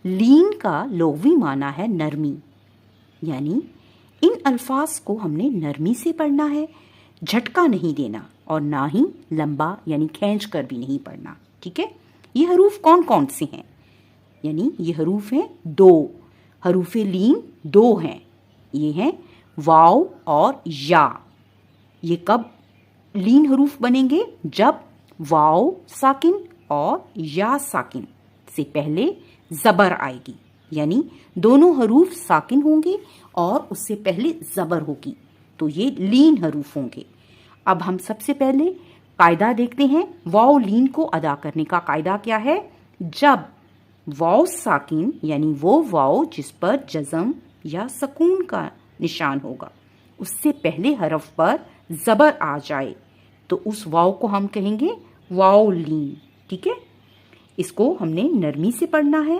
لین کا لغوی معنی ہے نرمی، یعنی ان الفاظ کو ہم نے نرمی سے پڑھنا ہے، جھٹکا نہیں دینا اور نہ ہی لمبا یعنی کھینچ کر بھی نہیں پڑھنا، ٹھیک ہے؟ یہ حروف کون کون سے ہیں؟ یعنی یہ حروف ہیں 2، حروف لین 2 ہیں، یہ ہیں واو اور یا۔ یہ کب لین حروف بنیں گے؟ جب واو ساکن اور یا ساکن سے پہلے زبر آئے گی، یعنی دونوں حروف ساکن ہوں گے اور اس سے پہلے زبر ہوگی، تو یہ لین حروف ہوں گے۔ اب ہم سب سے پہلے قاعدہ دیکھتے ہیں۔ واو لین کو ادا کرنے کا قاعدہ کیا ہے؟ جب واو ساکن یعنی وہ واو جس پر جزم یا سکون کا نشان ہوگا، اس سے پہلے حرف پر زبر آ جائے تو اس واو کو ہم کہیں گے واو لین، ٹھیک ہے؟ اس کو ہم نے نرمی سے پڑھنا ہے